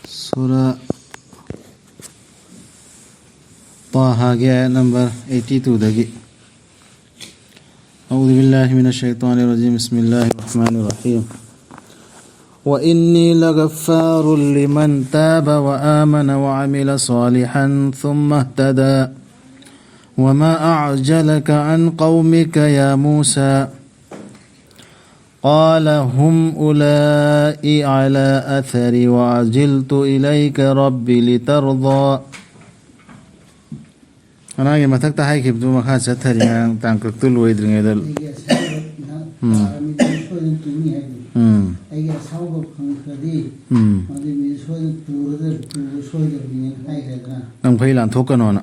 Surah Taha number 82 dagi. A'udhu billahi minash shaitanir rajim. Bismillahir rahmanir rahim. Wa inni laghaffarun liman taba wa amana wa amila salihan thumma ihtada. Wa ma a'jalaka an qaumika ya Musa. قال هم أولئك على أثري وعجلت إليك ربي لترضى. أنا أجي مثلت هاي كيف دوما خاص أثري عن تانك تلو يدرين هذا. نعم فيلان ثوكنونا.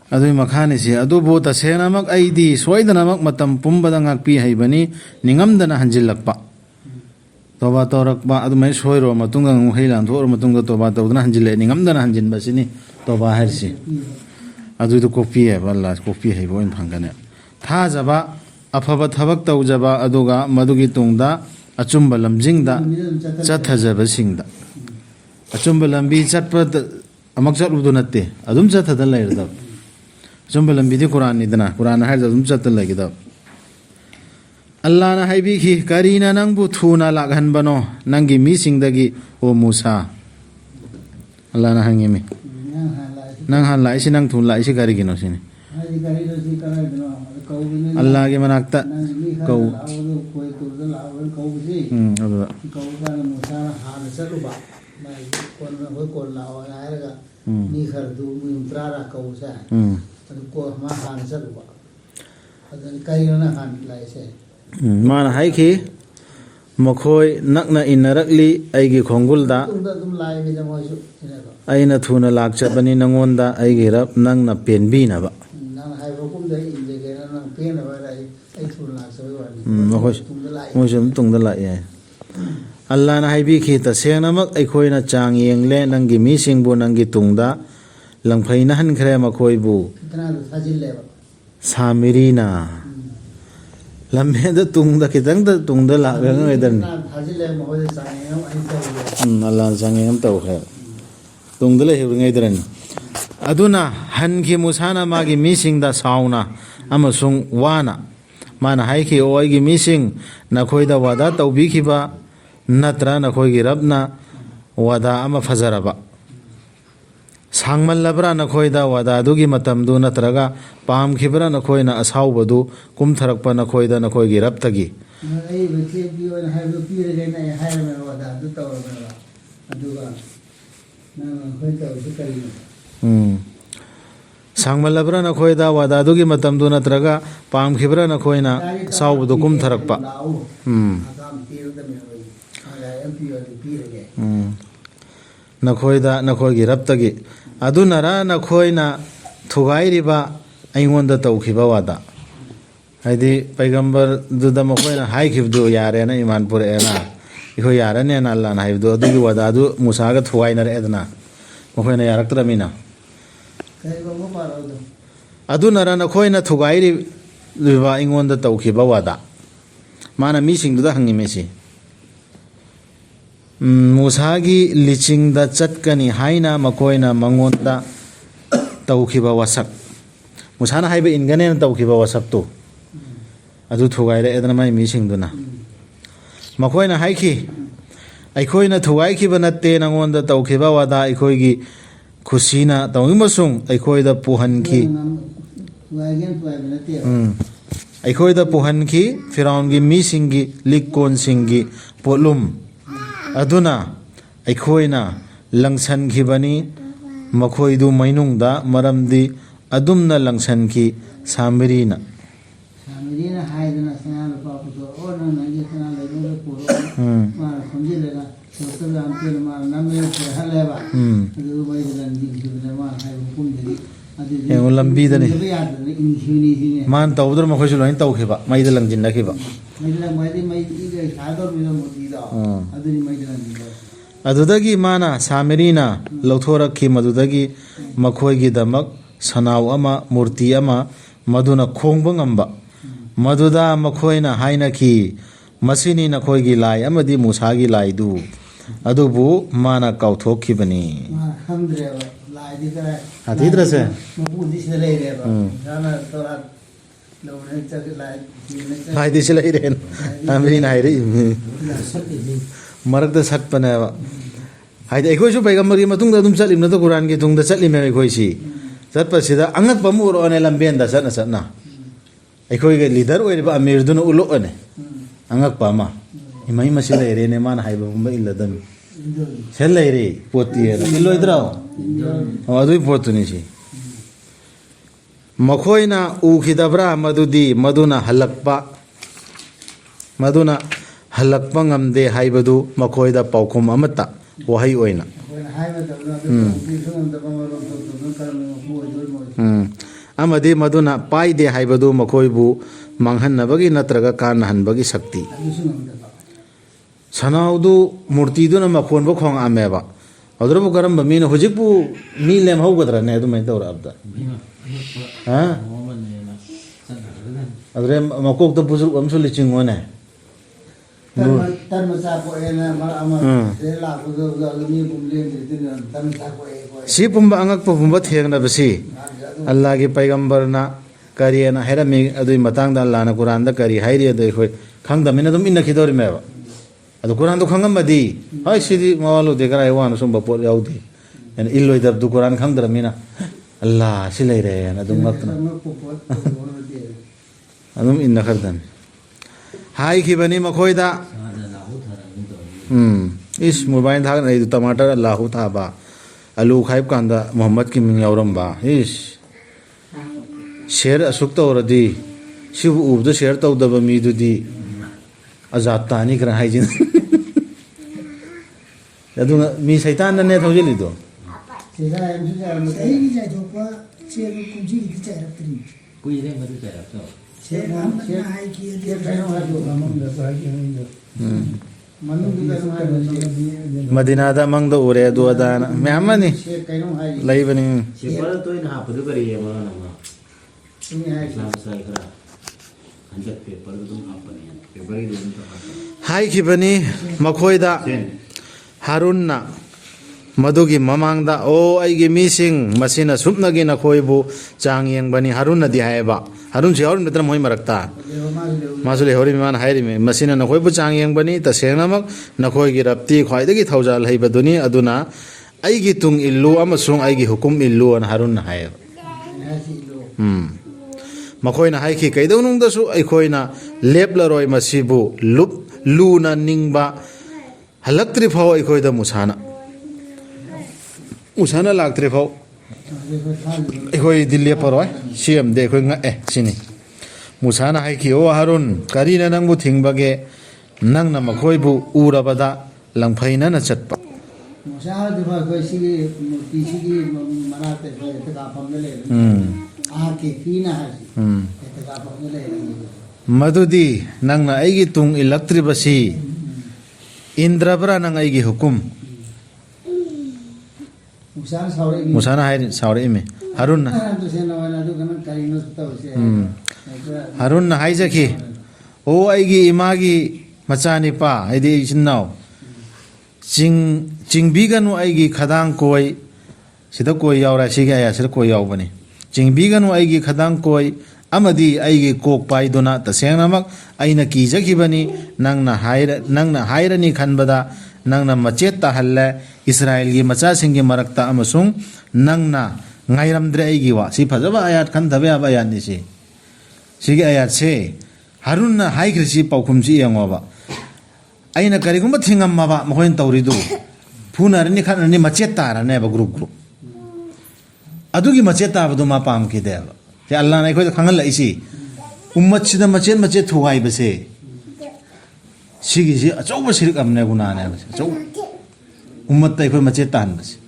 Adui makhani si adu bo ta sena mak aidi soidana mak matam pumbada ngakpi haibani ningamdana hanjillakpa toba torakpa adu mai soiro matunga heilan thor matunga toba tawdana hanjille ningamdana hanjin basini toba harsi adu to kopi hai walla kopi hai boin phangane tha jaba afaba thabak tawjaba aduga madugi tungda achumba lamjingda chathajaba singda achumba lambi chatpa amak chatludu natte adum chathada lairda Jumbalam bidi Quran idana Quran har jadum chatal lagida Allah na haibi ki karina nang bu thuna laghan bano nangi mi singdagi o Musa Allah na hangemi nang han lai si nang thun lai si kari gino sini Allah ke manakta kau mana hai ki makhoi nakna inarakli aigi khongulda aina thuna lakchabani nangonda aigi rap nangna penbi na ba moisum tungda la ya Allah na haibi ki ta sena mak aikoi na chang yengle nangi mi singbu nangi tungda langphai na han khre makhoi bu samirina lamhe da tungda kitang da tungda la ga ngai Allah sangem taw khe tungda le hiu ngai dan aduna han ki musana magi mising da sauna amasung wana mana hai ki oi gi mising na khoi da wada tawbi khiba natra na khoi gi rabna wada ama fajaraba sangmallabra na khoi da wada dugi matam du natraga pam khibra na khoi na asau badu kum tharakpa na khoi da na khoi gi rabtagi sangmallabra na khoi da wada dugi matam du natraga pam khibra na khoi na asau badu kum tharakpa na khoi da na khoi gi rabtagi adunara na khoi na thugai riba aingonda tawkhiba wada haidi paigambar duda makhoi na hai khibdu yare na iman pure na ikho yare ne na Allah na haibdu adugi wada adu Musa ga thugai na edna makhoi na yaraktra mina adunara na khoi na thugai riba aingonda tawkhiba wada mana mi singduda hangi mesi Musagi liching da chatkani haina makoina mangonda tawkhiba wasak Musana haiba ingane na tawkhiba wasak to adu thugai ra edna mai mi singduna makoina haiki aikoina thugai khiba natte nangonda tawkhiba wada aikoigi khusina tawngimasung aikoida puhanki aikoida puhanki firaungi mi singi likon singi polum aduna aikoina langsan khibani makhoidu mainungda maramdi adumna langsan ki samirina haiduna sana paputo ona nangi sana lego puro ma khonjilega sotala ampel ma namme haleba adu baidan digduna ma hai hukumdi adu lambi dani man tawdur makhoisu lain tawkhiba maida langjin nakhiba maida maidi mai iga sador bido modida aduni maida adudagi mana samirina lauthoraki madudagi makhoigi damak sanaw ama murti ama maduna khongba ngamba maduda makhoina haina ki मसीनी नखोइगी लाई अमदी मूसागी लाइदु अदुबु माना काउथोखिबनी हाथीद्र से लाई this lie rain अमरी नाई रे मरक the सटपने हाइदे एखोइसु पैगंबरगी मतुंग the दुम चलिम न तो कुरान की तुंग the चलिमे एखोइसी चटपसिदा अंगक पमु रोने लंबेन द सटना सटना एखोइगे लीडर ओइबा अमीर दुन उलोने अंगक पामा इमाई मसी लेरे ने मान हाइबा गुंबा इल्लदम सेल लेरे पोती है इल्लोइद्रा अदुई पोतुनी सी मखोइना उखिदब्रा मदुदी मदुना हलक्पा ngamde हाइबदु मखोइदा पाउखुम अमता वहाई ओइना अमदे मदुना पाइदे हाइबदु मखोइबु मांगहन्नबगी नत्रगा कानहन्बगी शक्ति सनाउदु मूर्तिदुना मखोनबो खोंग आमेबा अदरबु करम मीना हुजिकबु मी लेम हौगदरने अदुमै तौराबदा हा अदरे मकोकतो पुजुक अमसु लिचिंगोने सी पुंबा अंगक पुंबा थेंगनबसी अल्लाह की पैगंबरना करियना हेरमी अदुई मतांगदा अल्लाहना कुरानदा करी हाइरि अदुई खोइ खंगदमिना दुम इन्नखिदोरि मेबा अदु कुरान दो खंगमदी हाय सिदी मवालो देकराय वान सुंबा पोट याउदी एन इल्लोय दब दु कुरान खंगदरमिना अल्लाह सिलै रे न दुम मतना अदुम इन्ना खरदन हाय खिबनी मखोइदा इस मोबाइल था नहीं टमाटर अल्लाह थाबा आलू खाइब कांदा मोहम्मद की मिंग यावरंबा इस शेयर असुक तौरदी सिबु उबदो शेयर तौदब मीदुदी आजाद तानी कर हाइजिन अदुना मी शैतान ने थौजिलिदो मदीनादा मंगद उरे दुआदाना मैमनी लैबनी शेपर तो इन हापदु करिए मना इस्लाम साई करा हंजत पेपर तो हापनी पेपर ही दिन तो हाई खिबनी मखोइदा हारुनना मधुगी ममांगदा ओ आइगी मीसिंग मसिना सुपनगी नखोइबु चांग येंगबनी हारुनना दि हायबा हारुन से हारुन मित्र मोहि मरकता मासुले होरि मान हाइरि मे मसिना नखोइबु चांग येंगबनी तसेंगनमक नखोइगी रप्ती ख्वाइदगी थौजाल हैबदुनी अदुना आइगी तुंग इल्लु अमसुंग आइगी हुकुम इल्लु अन हारुन हाय मखोइना हाइखि कैदौनुंगदसु अइखोइना लेपलरोय मसिबु लुप लुना निंगबा हलक्त्रि फाव अइखोइदा मुसाना लागत्रि फाव अइखोइ दिल्ली परोय सीएम दे अइखोइ ngak सिनि मुसाना हाइखि ओ हारुन करिना नंगबु थिंगबगे नंगना मखोइबु उरबदा लंफैना न चटपा मुसाना दिबा कोइ सिगी मूर्ति सिगी मनाते तका फमले आके फीना हासि तका फमले मधुदी नंगना आइगी तुंग इलक्त्रि बसी इंद्रबरा नंग आइगी हुकुम मुसाना हाय सावरे में हारुन हारुन हाय जखी ओ आइगी इमागी मचानिपा आइदी इचिनाव चिंगबीगनु आइगी खदांग कोई सिदा कोई यावरा सिगे आया सिदा कोई यावबनी चिंगबीगनु आइगी खदांग कोई अमदी आइगी कोक पाइदुना तसेंगनमक आइना कीजखिबनी नंगना हायरनी खनबदा नंगना मचेत ताहल्ले इस्राएल की मचा सिंगी मरकता अमसुंग नंगना ngairamdre aigi wa si phajaba ayat khan dhabe aba ayat ni si sige ayat se harun na hai krisi paukhum si yangoba aina karigumba thingam maba mohin tawridu phuna rani khan ni machet tara ne ba group adugi machet ta badu ma pam ki deba je allah na khoi khangal lai si ummat sida machet thugai ba se sige si achau sirik amne guna ne ba achau ummat tai khoi machet tan ba se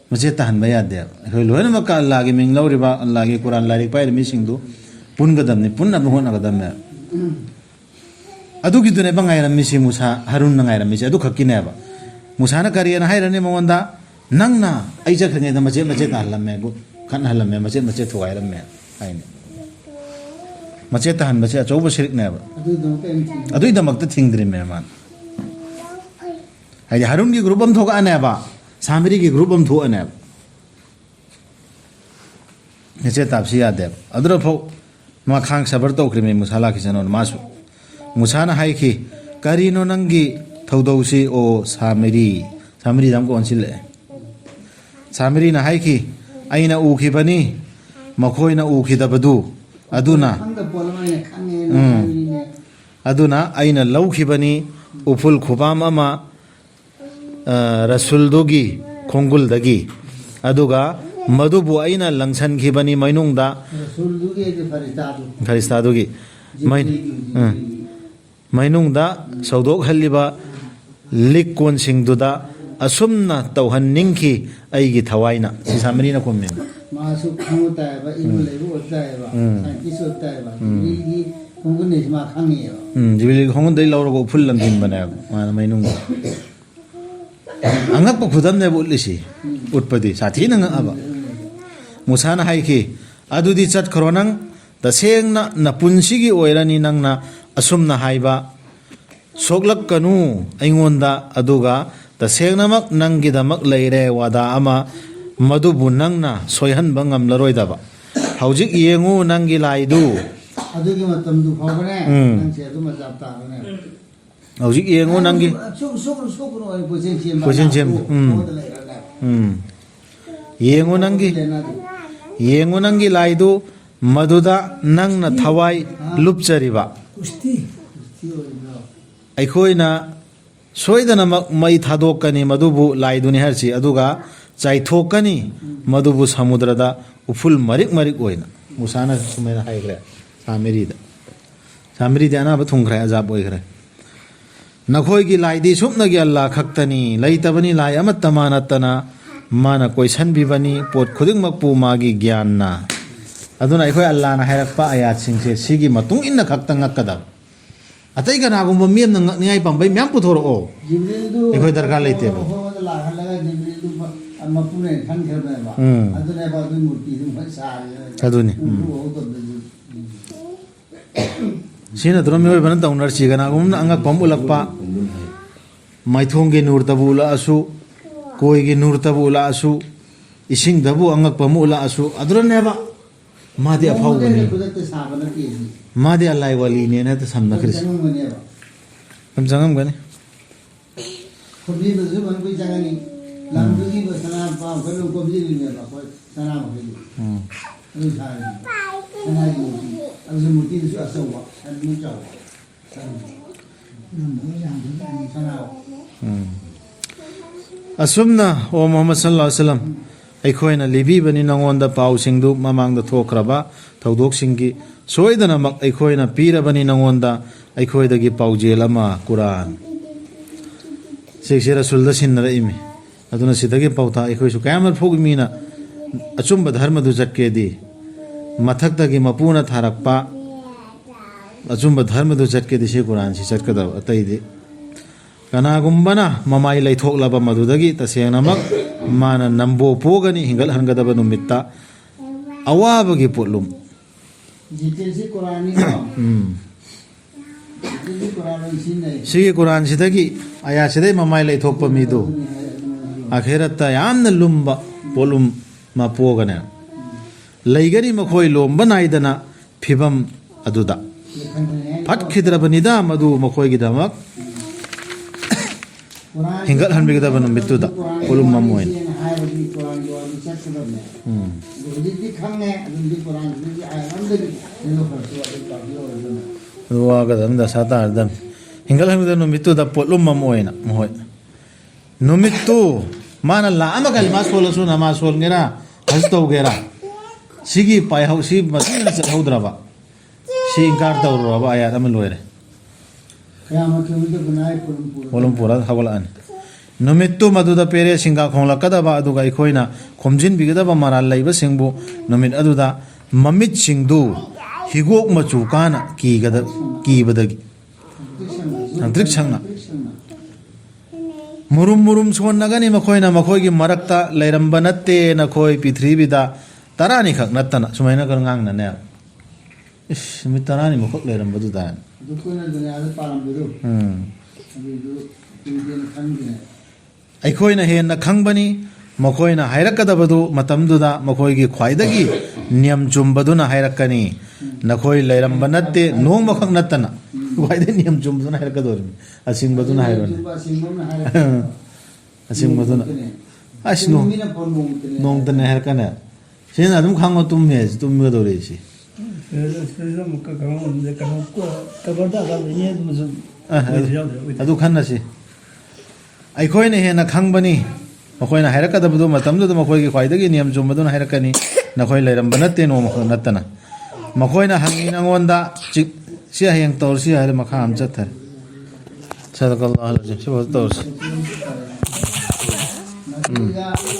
मचे तहन बया दे खै loan मका अल्लाह की Ming लौरिबा अल्लाह की कुरान लारिक पाइ मी सिंगदु पुनगदम नि पुनना होना गदम ने अदु की दुने बंगाय रमी सि मुसा हारुन नंगाय रमी से अदु खक्की नेबा मुसा ना करियन हायरने मंगोंदा नंगना आइजा खने द मचे तहलम मे गु खन हलम मे मचे थुगाय रम मे आइने ꯃꯆꯦꯠ ꯇꯥꯍꯟꯕꯁꯦ ꯑꯆꯧꯕ ꯁꯤꯔꯤꯛꯅꯦꯕ ꯑꯗꯨꯗꯣ ꯀꯩꯝ ꯊꯤꯡ ꯑꯗꯨꯒꯤꯗꯃꯛꯇ ꯊꯤꯡꯗ꯭ꯔꯤꯃꯦ ꯃꯥꯅ ꯍꯥꯏꯗꯤ ꯍꯥꯔꯨꯟꯒꯤ ꯒ꯭ꯔꯨꯞ ꯑꯃ ꯊꯣꯛꯑꯅꯦꯕ ꯁꯥꯃꯔꯤꯒꯤ ꯒ꯭ꯔꯨꯞ ꯑꯃ ꯊꯣꯛꯑꯅꯦꯕ ꯃꯆꯦꯠ ꯇꯥꯕꯁꯤ ꯌꯥꯗꯦꯕ ꯑꯗꯨꯅ ꯐꯥꯎ ꯃꯥ ꯈꯥꯡ ꯁꯕꯔ ꯇꯧꯈ꯭ꯔꯤꯃꯦ ꯃꯨꯁꯥ ꯂꯥꯛꯈꯤꯁꯅꯣꯅ ꯃꯥꯁꯨ ꯃꯨꯁꯥꯅ ꯍꯥꯏꯈꯤ ꯀꯔꯤꯅꯣ ꯅꯪꯒꯤ ꯊꯧꯗꯧꯁꯤ ꯑꯣ ꯁꯥꯃꯔꯤꯗ ꯑꯃꯨꯛ ꯑꯣꯟꯁꯤꯜꯂꯛꯑꯦ ꯁꯥꯃꯔꯤꯅ ꯍꯥꯏꯈꯤ ꯑꯩꯅ ꯎꯈꯤꯕꯅꯤ ꯃꯈꯣꯏꯅ ꯎꯈꯤꯗꯕꯗꯨ ꯑꯗꯨꯅ ꯈꯪꯗ ꯄꯣꯠꯂꯃꯩꯅ ꯈꯪꯉꯦꯅ ꯍꯥꯏꯕꯅꯤꯅꯦ ꯑꯗꯨꯅ ꯑꯩꯅ ꯂꯧꯈꯤꯕꯅꯤ ꯎꯐꯨꯜ ꯈꯨꯕꯥꯝ ꯑꯃ ꯔꯁꯨꯜꯗꯨꯒꯤ ꯈꯣꯡꯒꯨꯜꯗꯒꯤ ꯑꯗꯨꯒ ꯃꯗꯨꯕꯨ ꯑꯩꯅ ꯂꯪꯁꯟꯈꯤꯕꯅꯤ ꯃꯅꯨꯡꯗ ꯔꯁꯨꯜꯗꯨꯒꯤ ꯐꯔꯤꯁꯇꯥꯗꯨ ꯈꯔꯤꯁꯇꯥꯗꯨꯒꯤ ꯃꯅꯨꯡꯗ ꯁꯧꯗꯣꯛꯍꯜꯂꯤꯕ ꯂꯤꯛ ꯀꯣꯟꯁꯤꯡꯗꯨꯗ ꯑꯁꯨꯝꯅ ꯇꯧꯍꯟꯅꯤꯡꯈꯤ ꯑꯩꯒꯤ ꯊꯋꯥꯏꯅ ꯁꯤ ꯁꯥꯃꯔꯤꯅ ꯈꯨꯝꯃꯤ 마수 강호다에바 인물레고 없다에바 사이티스 없다에바 우리 공군에서 막 강해요. 지빌리 공군들이 나오고 풀లం긴 바네. 마 마이농. angakpa khudam ne bulisi utpadi sathi nang aba musana haiki adudi chat khronang tasengna napunsigi oirani nangna asumna haiba soklak kanu aingonda aduga tasengnamak nanggidamak leire wada ama madubu nangna soihan bangam laroidaba haujik yengu nangi laidu adugi matamdu phawne nangse adu majab taane haujik yengu nangi posen chem yengu nangi laidu maduda nangna thawai lupchariba aikoina soidanamak mai thadokani madubu laiduni harchi aduga chaithokani madubu samudrada uful marik marik oina musana sumena haigre samirida ana ba thungkhra azab oigre nakhoi gi laidi sumna gi allah khaktani leitabani lai amatta manatana mana koisan bibani pot khuding makpu magi gyanna aduna ikhoi allah na hairakpa ayat singse sigi matung inna khaktang ngakada atai kana gumba miem na ngai pambai myam puthoro o ikhoi darkar leite bo aduni sina drum me bana taunar chi gana gum angak pam ulakpa maithong ge nur tabula asu koi ge nur tabula asu ising dabu angak pam ula asu adrone ba madi afau gani madi allai wali ne na ta samna khris am jangam gani khobli bezu ban koi jangani lamdugi ba sana pa phalo khobli ni ba ko sana ma khili ani thai sana ni azu muti su asawa ani chaw asumna o muhammad sallallahu alaihi wasallam aikoina libi bani nangonda pau singdu mamangda thokraba thodok singgi soidana mak aikoina pira bani nangonda aikoidagi paujel ama quran seksira sulda sinra imi aduna sidagi pauta aikoi su kayamal phogmina achumba dharma du jatkedi mathakdagi mapuna tharakpa achumba dharma du jatkedi se quran si jatkada ataidi kana gumbana mamai laithoklaba madudagi tasengnamak mana nambo pogani hingal hangadaba numitta awabagi potlum jitesi qurani sigi quran sidagi aya sidai mamai laithokpa midu akhiratta yamna lumba polum ma pogana leigani makhoi lomba naidana phibam aduda phatkidrabanida madu makhoi gidamak hingal hanbigada numittuda polum mamoin gadam da satar dam hingal hanbigada numittuda polum mamoina mohoi numittu mana la ama kalma sola suna ma sol ngera hasto gera sigi pai hau si masin sa hodraba si inkar tawraba ayat am loire polum pura hawalan numittu maduda pere singa khongla kadaba aduga ikoina khomjin bigada maral laiba singbu numit aduda mamit singdu higok machu kana ki gada ki badagi antrik sangna murum murum sonnagani makhoina makhoigi marakta lairamba natte na khoi pithribida tarani khak nattana sumaina kar ngang na ne इस मित्रानी मुखक लेरम बदु दान ꯑꯗꯨ ꯑꯩꯈꯣꯏꯅ ꯗꯨꯅꯤꯌꯥꯗ ꯄꯥꯔꯝꯕꯗꯣ ꯑꯗꯨꯗꯨ ꯇꯨꯡꯗꯦꯅ ꯈꯟꯈꯤꯅꯦ ꯑꯩꯈꯣꯏꯅ ꯍꯦꯟꯅ ꯈꯪꯕꯅꯤ ꯃꯈꯣꯏꯅ ꯍꯥꯏꯔꯛꯀꯗꯕꯗꯨ ꯃꯇꯝꯗꯨꯗ ꯃꯈꯣꯏꯒꯤ ꯈ꯭ꯋꯥꯏꯗꯒꯤ ꯅꯤꯌꯝ ꯆꯨꯝꯕꯗꯨꯅ ꯍꯥꯏꯔꯛꯀꯅꯤ ꯅꯈꯣꯏ ꯂꯩꯔꯝꯕ ꯅꯠꯇꯦ ꯅꯣꯡꯃꯈꯛ ꯅꯠꯇꯅ ꯈ꯭ꯋꯥꯏꯗꯒꯤ ꯅꯤꯌꯝ ꯆꯨꯝꯕꯗꯨꯅ ꯍꯥꯏꯔꯛꯀꯗꯧꯔꯤꯕꯅꯤ ꯑꯁꯤꯡꯕꯗꯨꯅ ꯍꯥꯏꯔꯣꯅꯦ ꯑꯁꯤꯡꯕꯗꯨꯅ ꯑꯁ ꯅꯣꯡꯇꯅꯦ ꯍꯥꯏꯔꯛꯀꯅꯦ ꯁꯤꯅ ꯑꯗꯨꯝ ꯈꯪꯉꯣ ꯇꯨꯝꯃꯦ ꯇꯨꯝꯒꯗꯧꯔꯤ ꯁꯤ ꯑꯗꯨ ꯈꯟꯅꯁꯤ ꯑꯩꯈꯣꯏꯅ ꯍꯦꯟꯅ ꯈꯪꯕꯅꯤ ꯃꯈꯣꯏꯅ ꯍꯥꯏꯔꯛꯀꯗꯕꯗꯨ ꯃꯇꯝꯗꯨꯗ ꯃꯈꯣꯏꯒꯤ ꯈ꯭ꯋꯥꯏꯗꯒꯤ ꯅꯤꯌꯝ ꯆꯨꯝꯕꯗꯨꯅ ꯍꯥꯏꯔꯛꯀꯅꯤ ꯅꯈꯣꯏ ꯂꯩꯔꯝꯕ ꯅꯠꯇꯦ ꯅꯣꯡꯃꯈꯛ ꯅꯠꯇꯅ ꯃꯈꯣꯏꯅ ꯍꯪꯉꯤ ꯅꯉꯣꯟꯗ ꯁꯤ ꯍꯌꯦꯡ ꯇꯧꯔꯁꯤ ꯍꯥꯏꯔ ꯃꯈꯥ ꯑꯃ ꯆꯠꯊꯔꯦ ꯁꯗꯀꯜꯂꯥꯍꯨ ꯑꯜ-ꯑꯖꯤꯝ ꯁꯤꯐꯥꯎ ꯇꯧꯔꯁꯤ